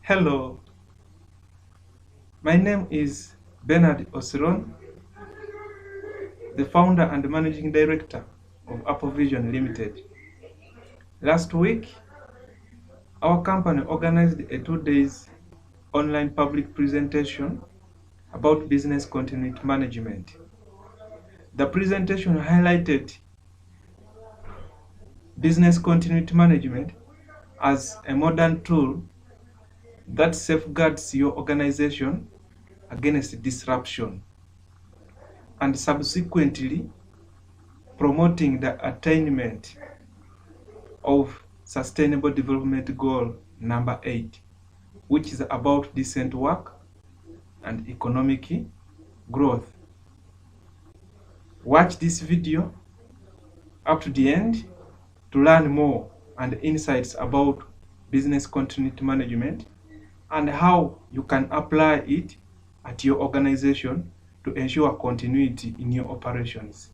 Hello, my name is Bernard Osiron, the founder and managing director of Apple Vision Limited. Last week, our company organized a 2-day online public presentation about business continuity management. The presentation highlighted business continuity management as a modern tool that safeguards your organization against disruption and subsequently promoting the attainment of Sustainable Development Goal number 8, which is about decent work and economic growth. Watch this video up to the end to learn more and insights about business continuity management and how you can apply it at your organization to ensure continuity in your operations.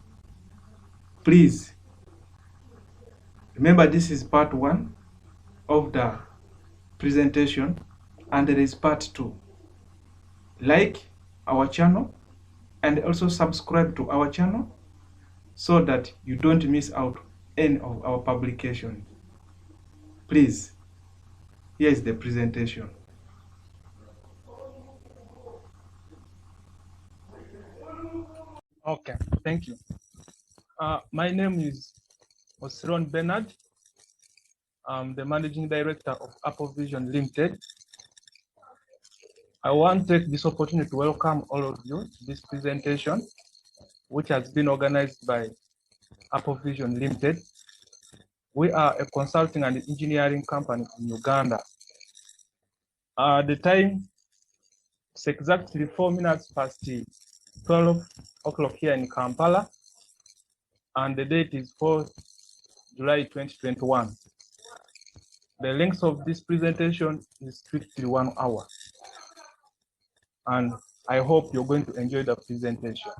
Please remember, this is part 1 of the presentation and there is part 2. Like our channel and also subscribe to our channel so that you don't miss out any of our publications. Please, here is the presentation. Okay, thank you. My name is Osiron Bernard. I'm the managing director of Apple Vision Limited. I want to take this opportunity to welcome all of you to this presentation, which has been organized by Apple Vision Limited. We are a consulting and engineering company in Uganda. The time is exactly 4 minutes past 12 o'clock here in Kampala, and the date is 4 July 2021. The length of this presentation is strictly 1 hour, and I hope you're going to enjoy the presentation.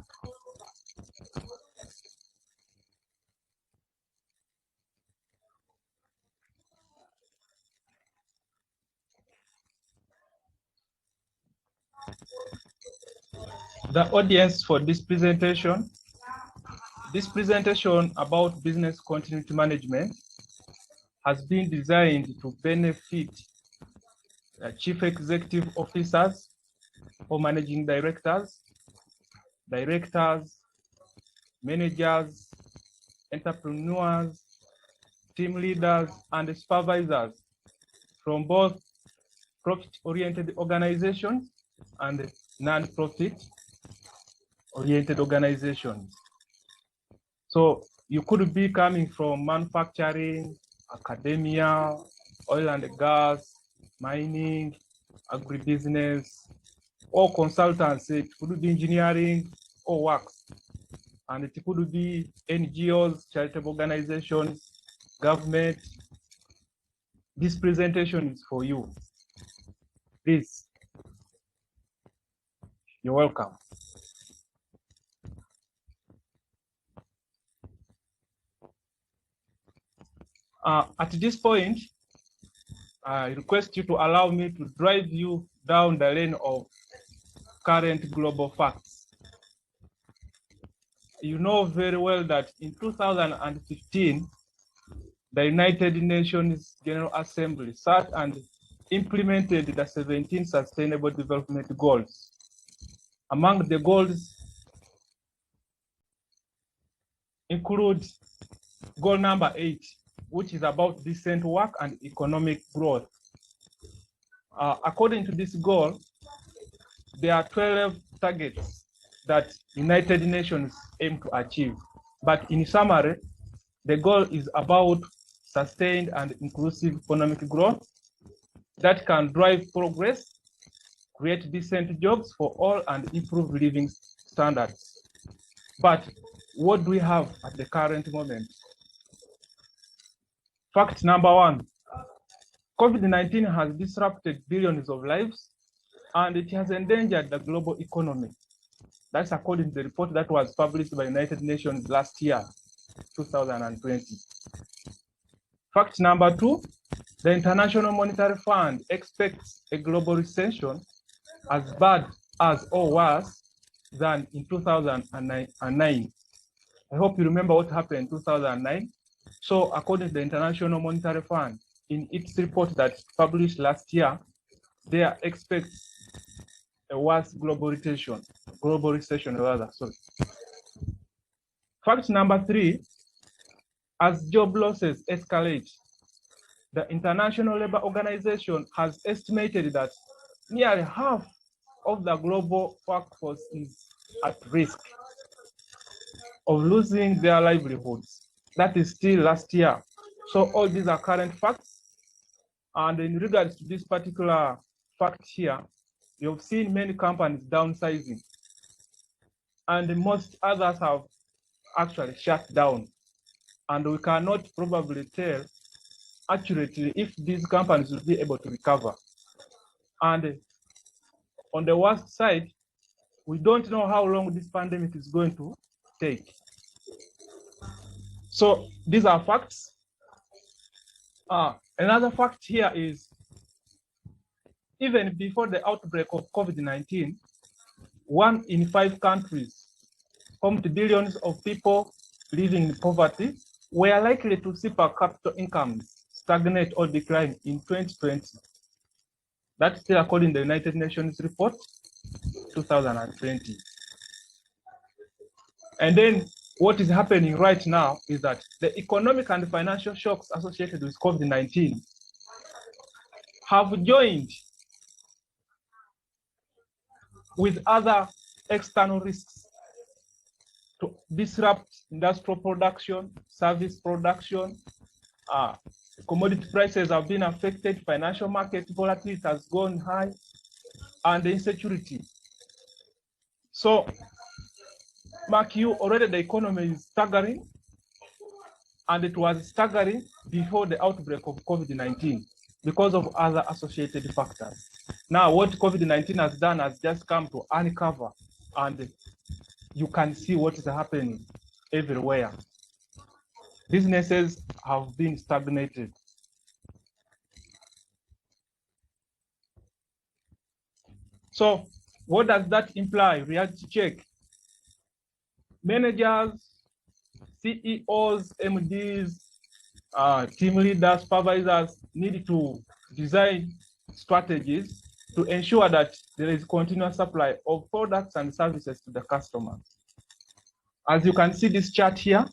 The audience for this presentation about business continuity management has been designed to benefit chief executive officers or managing directors, managers, entrepreneurs, team leaders, and supervisors from both profit-oriented organizations and non-profit oriented organizations. So you could be coming from manufacturing, academia, oil and gas, mining, agribusiness, or consultancy. It could be engineering or works. And it could be NGOs, charitable organizations, government. This presentation is for you. Please, you're welcome. At this point, I request you to allow me to drive you down the lane of current global facts. You know very well that in 2015, the United Nations General Assembly sat and implemented the 17 Sustainable Development Goals. Among the goals include goal number 8, which is about decent work and economic growth. According to this goal, there are 12 targets that United Nations aim to achieve. But in summary, the goal is about sustained and inclusive economic growth that can drive progress, create decent jobs for all, and improve living standards. But what do we have at the current moment? Fact number 1, COVID-19 has disrupted billions of lives and it has endangered the global economy. That's according to the report that was published by United Nations last year, 2020. Fact number 2, The International Monetary Fund expects a global recession as bad as or worse than in 2009. I hope you remember what happened in 2009. So according to the International Monetary Fund, in its report that published last year, they expect a worse global recession rather, sorry. Fact number 3, as job losses escalate, the International Labour Organization has estimated that nearly half of the global workforce is at risk of losing their livelihoods. That is still last year. So all these are current facts. And in regards to this particular fact here, you've seen many companies downsizing, and most others have actually shut down. And we cannot probably tell accurately if these companies will be able to recover. And on the worst side, we don't know how long this pandemic is going to take. So these are facts. Another fact here is, even before the outbreak of COVID-19, 1 in 5 countries, home to billions of people living in poverty, were likely to see per capita incomes stagnate or decline in 2020. That's still according to the United Nations report, 2020. And then what is happening right now is that the economic and financial shocks associated with COVID-19 have joined with other external risks to disrupt industrial production, service production. Commodity prices have been affected, financial market volatility has gone high, and insecurity. So, mark you, already the economy is staggering, and it was staggering before the outbreak of COVID-19 because of other associated factors. Now, what COVID-19 has done has just come to uncover, and you can see what is happening everywhere. Businesses have been stagnated. So what does that imply? Reality check. Managers, CEOs, MDs, team leaders, supervisors need to design strategies to ensure that there is continuous supply of products and services to the customers. As you can see this chart here,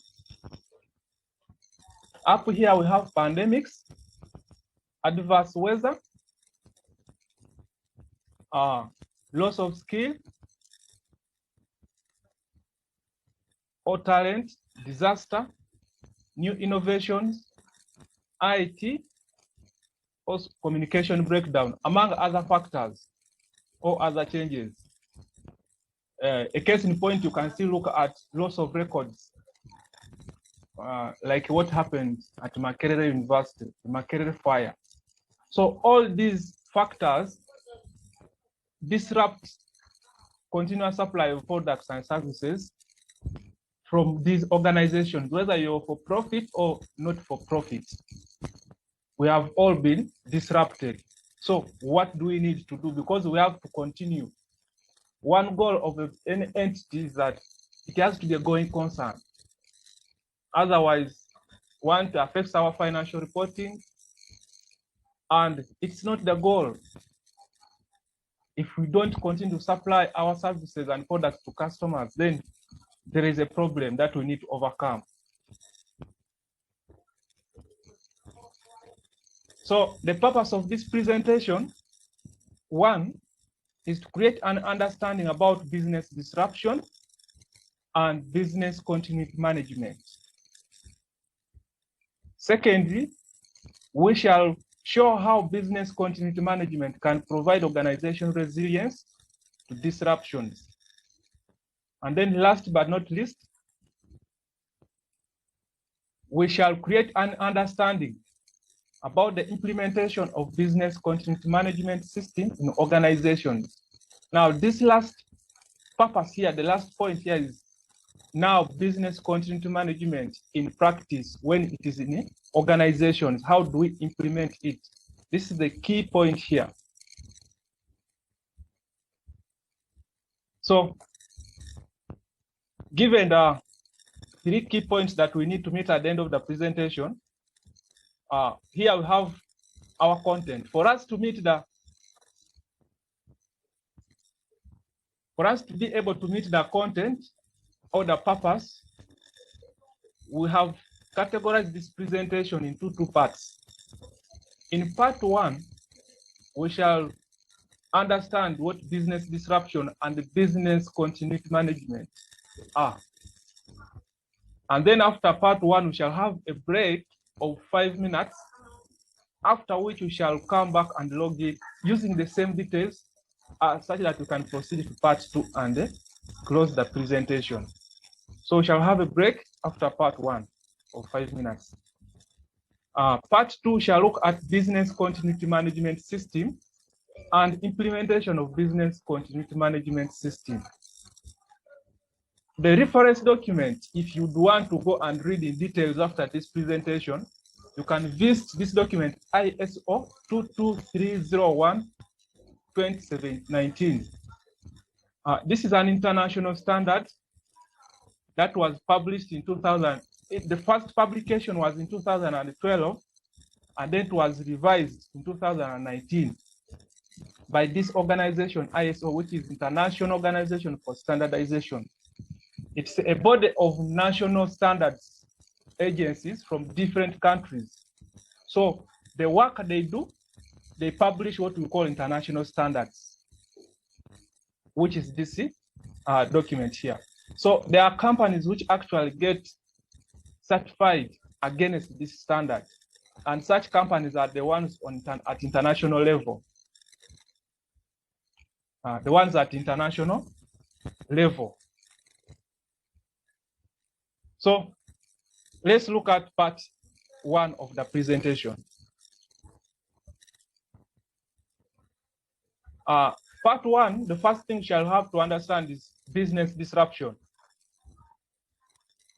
up here we have pandemics, adverse weather, loss of skill or talent, disaster, new innovations, IT, also communication breakdown, among other factors or other changes. A case in point, you can still look at loss of records, like what happened at Makerere University, the Makerere fire. So all these factors disrupt continuous supply of products and services from these organizations, whether you're for profit or not for profit. We have all been disrupted. So what do we need to do? Because we have to continue. One goal of any entity is that it has to be a going concern. Otherwise, one, it affects our financial reporting, and it's not the goal. If we don't continue to supply our services and products to customers, then there is a problem that we need to overcome. So the purpose of this presentation, one, is to create an understanding about business disruption and business continuity management. Secondly, we shall show how business continuity management can provide organization resilience to disruptions. And then last but not least, we shall create an understanding about the implementation of business continuity management system in organizations. Now, this last purpose here, the last point here is now business continuity management in practice when it is in organizations. How do we implement it? This is the key point here. So given the 3 key points that we need to meet at the end of the presentation, here we have our content. For us to be able to meet the content or the purpose, we have categorized this presentation into 2 parts. In part 1, we shall understand what business disruption and business continuity management are. And then after part 1, we shall have a break of 5 minutes, after which we shall come back and log in using the same details such that we can proceed to part 2 and close the presentation. So we shall have a break after part 1 of 5 minutes. Part 2 shall look at business continuity management system and implementation of business continuity management system. The reference document, if you want to go and read in details after this presentation, you can visit this document, ISO 22301-2019. This is an international standard that was published in 2000. The first publication was in 2012, and then it was revised in 2019 by this organization, ISO, which is International Organization for Standardization. It's a body of national standards agencies from different countries. So the work they do, they publish what we call international standards, which is this document here. So there are companies which actually get certified against this standard, and such companies are the ones at international level. The ones at international level. So let's look at part 1 of the presentation. Part 1, the first thing you'll have to understand is business disruption.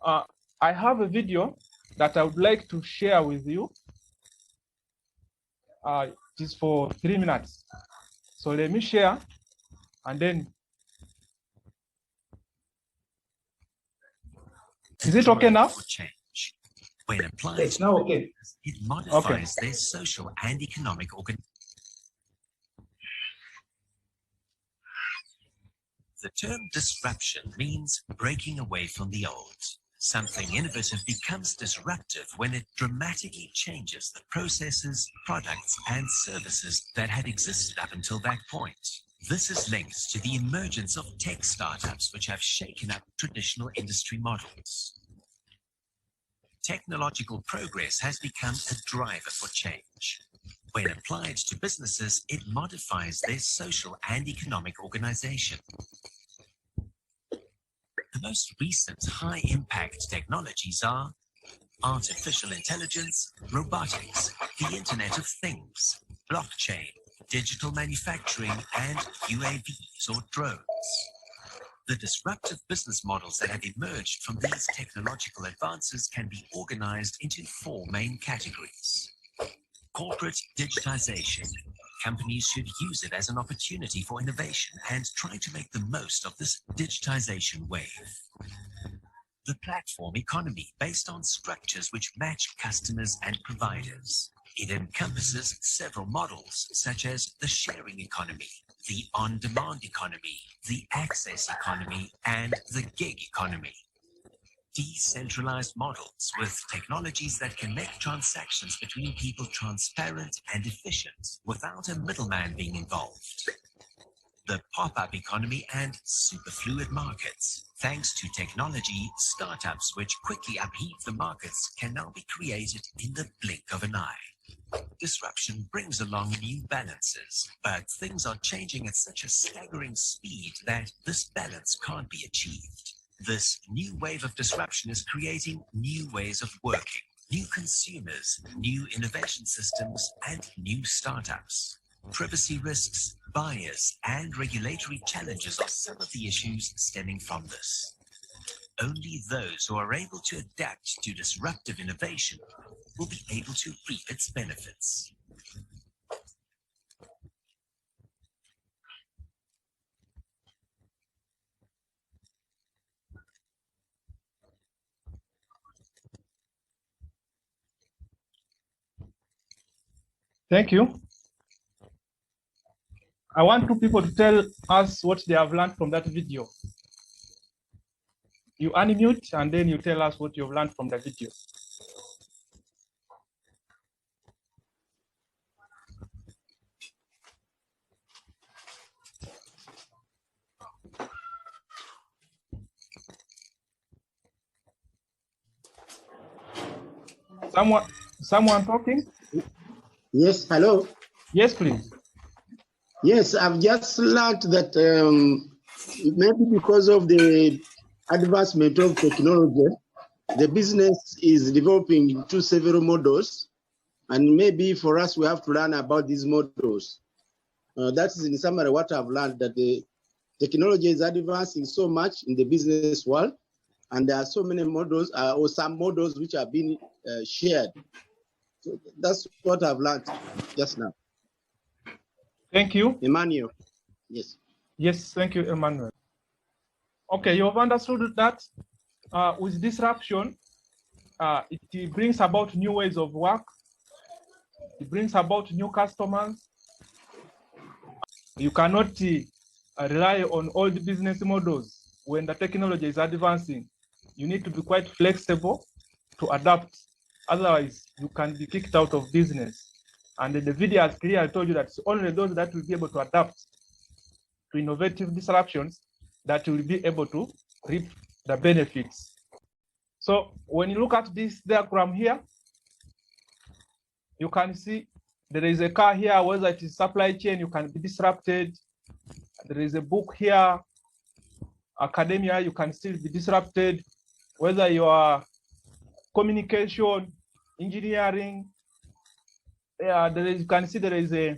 I have a video that I would like to share with you. It is for 3 minutes. So let me share, and then. Is it okay now? Change. When applied, it's now okay. It modifies their social and economic organization. The term disruption means breaking away from the old. Something innovative becomes disruptive when it dramatically changes the processes, products, and services that had existed up until that point. This is linked to the emergence of tech startups, which have shaken up traditional industry models. Technological progress has become a driver for change. When applied to businesses, it modifies their social and economic organization. The most recent high-impact technologies are artificial intelligence, robotics, the Internet of Things, blockchain, digital manufacturing, and UAVs or drones. The disruptive business models that have emerged from these technological advances can be organized into 4 main categories. Corporate digitization. Companies should use it as an opportunity for innovation and try to make the most of this digitization wave. The platform economy, based on structures which match customers and providers. It encompasses several models, such as the sharing economy, the on-demand economy, the access economy, and the gig economy. Decentralized models with technologies that can make transactions between people transparent and efficient without a middleman being involved. The pop-up economy and superfluid markets. Thanks to technology, startups which quickly upheave the markets can now be created in the blink of an eye. Disruption brings along new balances, but things are changing at such a staggering speed that this balance can't be achieved. This new wave of disruption is creating new ways of working, new consumers, new innovation systems, and new startups. Privacy risks, bias, and regulatory challenges are some of the issues stemming from this. only those who are able to adapt to disruptive innovation will be able to reap its benefits. Thank you. I want two people to tell us what they have learned from that video. You unmute and then you tell us what you've learned from the video. Someone talking? Yes, hello. Yes, please. Yes, I've just learned that maybe because of the advancement of technology, the business is developing into several models, and maybe for us we have to learn about these models. That is in summary what I've learned, that the technology is advancing so much in the business world, and there are so many models or some models which are being shared. So that's what I've learned just now. Thank you. Emmanuel. Yes. Yes, thank you, Emmanuel. Okay, you have understood that with disruption, it brings about new ways of work. It brings about new customers. You cannot rely on old business models when the technology is advancing. You need to be quite flexible to adapt. Otherwise, you can be kicked out of business. And the video has clearly told you that it's only those that will be able to adapt to innovative disruptions that will be able to reap the benefits. So when you look at this diagram here, you can see there is a car here, whether it is supply chain, you can be disrupted. There is a book here, academia, you can still be disrupted. Whether you are communication, engineering, you can see there is a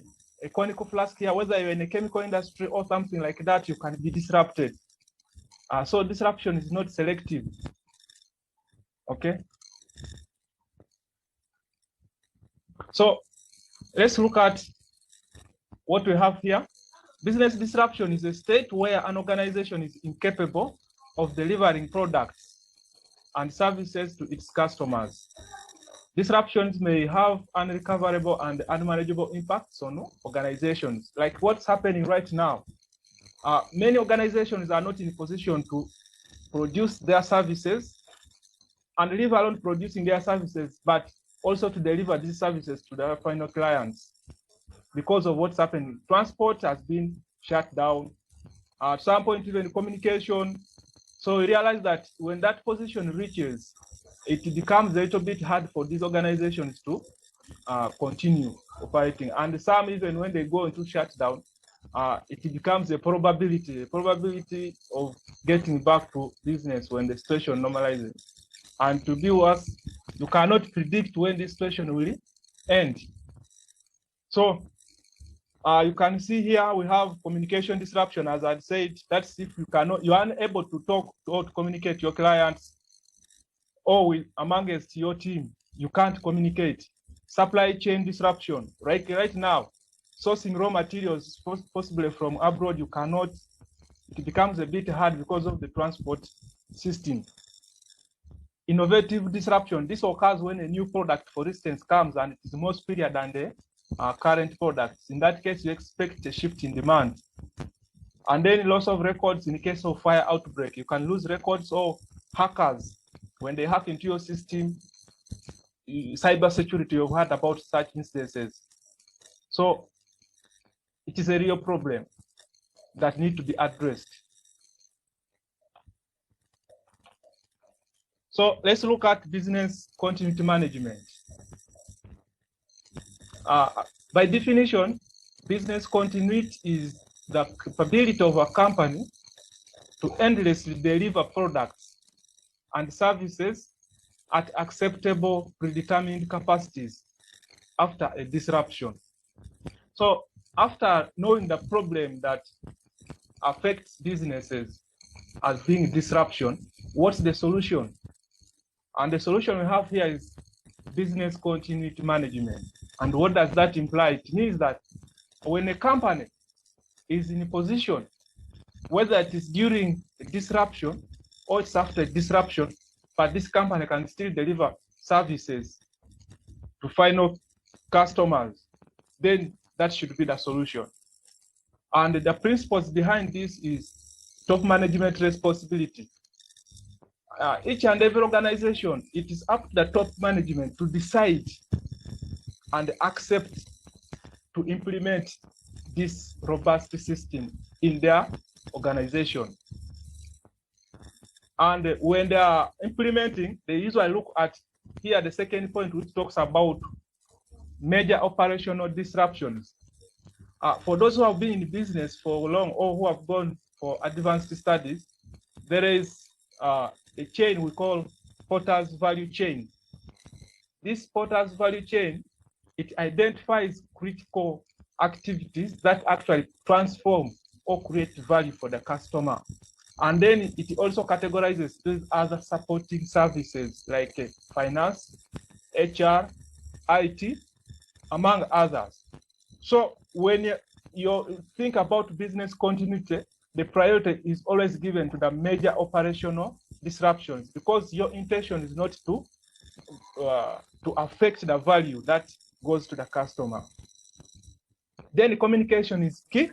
conical flask here, whether you're in a chemical industry or something like that, you can be disrupted. So disruption is not selective. Okay. So let's look at what we have here. Business disruption is a state where an organization is incapable of delivering products and services to its customers. Disruptions may have unrecoverable and unmanageable impacts on organizations, like what's happening right now. Many organizations are not in a position to produce their services, and leave alone producing their services, but also to deliver these services to their final clients because of what's happening. Transport has been shut down. At some point, even communication. So we realize that when that position reaches, it becomes a little bit hard for these organizations to continue operating. And some, even when they go into shutdown, it becomes a probability of getting back to business when the situation normalizes. And to be worse, you cannot predict when this situation will end. So you can see here we have communication disruption. As I said, that's if you are unable to talk or to communicate to your clients or amongst your team, you can't communicate. Supply chain disruption, right now, sourcing raw materials possibly from abroad, you cannot. It becomes a bit hard because of the transport system. Innovative disruption, this occurs when a new product, for instance, comes and it is more superior than the current products. In that case, you expect a shift in demand. And then loss of records in case of fire outbreak. You can lose records, or hackers, when they hack into your system, cyber security, you've heard about such instances. So it is a real problem that needs to be addressed. So let's look at business continuity management. By definition, business continuity is the capability of a company to endlessly deliver products and services at acceptable predetermined capacities after a disruption. So after knowing the problem that affects businesses as being disruption, what's the solution? And the solution we have here is business continuity management. And what does that imply? It means that when a company is in a position, whether it is during a disruption or it's after a disruption, but this company can still deliver services to final customers, then that should be the solution. And the principles behind this is top management responsibility. Each and every organization, it is up to the top management to decide and accept to implement this robust system in their organization. And when they are implementing, they usually look at here the second point, which talks about major operational disruptions. For those who have been in business for long or who have gone for advanced studies, there is a chain we call Porter's value chain. This Porter's value chain, it identifies critical activities that actually transform or create value for the customer. And then it also categorizes these other supporting services like finance, HR, IT, among others. So when you think about business continuity, the priority is always given to the major operational disruptions, because your intention is not to affect the value that goes to the customer. Then communication is key.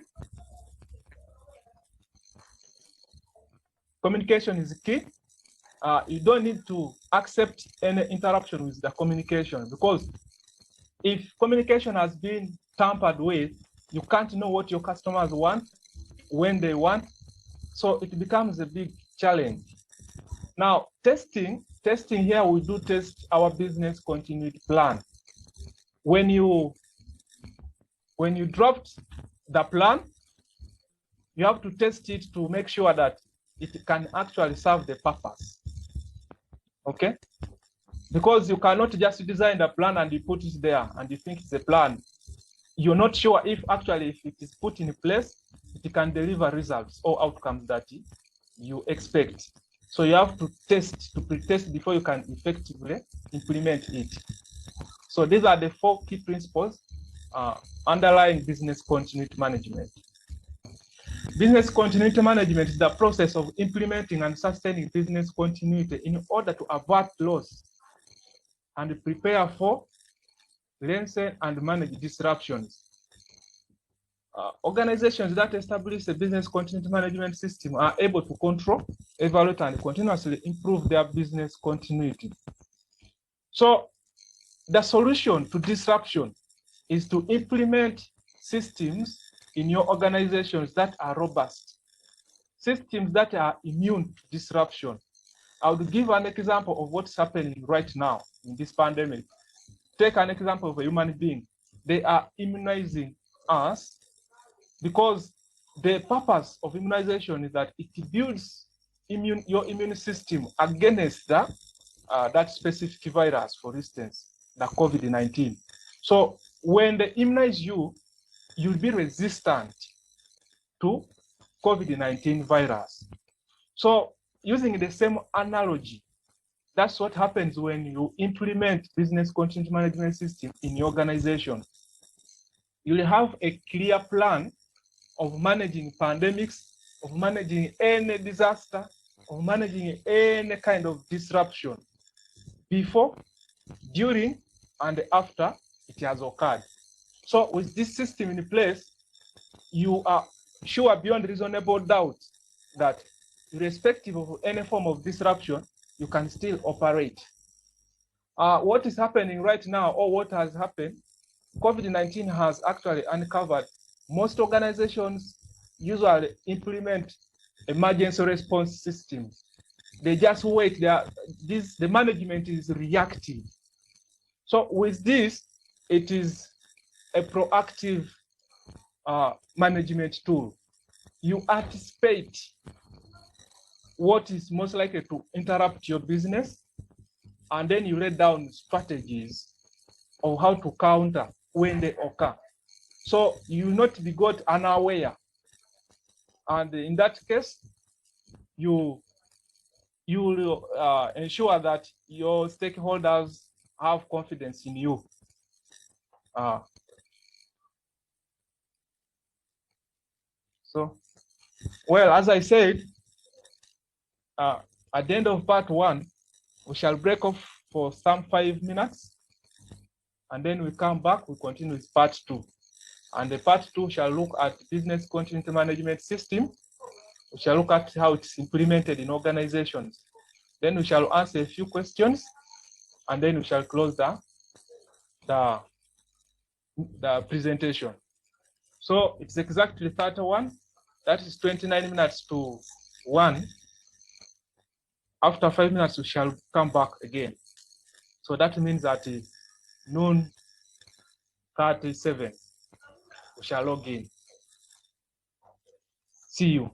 Communication is key. You don't need to accept any interruption with the communication, because if communication has been tampered with, you can't know what your customers want, when they want. So it becomes a big challenge. Now, testing here, we do test our business continuity plan. When you draft the plan, you have to test it to make sure that it can actually serve the purpose. Okay? Because you cannot just design the plan and you put it there and you think it's a plan. You're not sure if it is put in place, it can deliver results or outcomes that you expect. So you have to test, to pre-test before you can effectively implement it. So these are the 4 key principles underlying business continuity management. Business continuity management is the process of implementing and sustaining business continuity in order to avert loss and prepare for, lessen, and manage disruptions. Organizations that establish a business continuity management system are able to control, evaluate, and continuously improve their business continuity. So the solution to disruption is to implement systems in your organizations that are robust, systems that are immune to disruption. I would give an example of what's happening right now in this pandemic. Take an example of a human being. They are immunizing us because the purpose of immunization is that it builds your immune system against that specific virus, for instance, the COVID-19. So when they immunize you, you'll be resistant to COVID-19 virus. So using the same analogy, that's what happens when you implement business continuity management system in your organization. You'll have a clear plan of managing pandemics, of managing any disaster, of managing any kind of disruption before, during, and after it has occurred. So with this system in place, you are sure beyond reasonable doubt that irrespective of any form of disruption, you can still operate. What is happening right now, or what has happened, COVID-19 has actually uncovered most organizations usually implement emergency response systems. They just wait. The management is reactive. So with this, it is a proactive management tool. You anticipate what is most likely to interrupt your business, and then you lay down strategies of how to counter when they occur. So you will not be got unaware. And in that case, you you will ensure that your stakeholders have confidence in you. So, well, as I said, at the end of part 1, we shall break off for some 5 minutes, and then we come back, we continue with part 2. And the part 2 shall look at business continuity management system. We shall look at how it's implemented in organizations. Then we shall answer a few questions, and then we shall close the presentation. So it's exactly 31. That is 29 minutes to 1. After 5 minutes, we shall come back again. So that means that is noon 37. We shall log in. See you.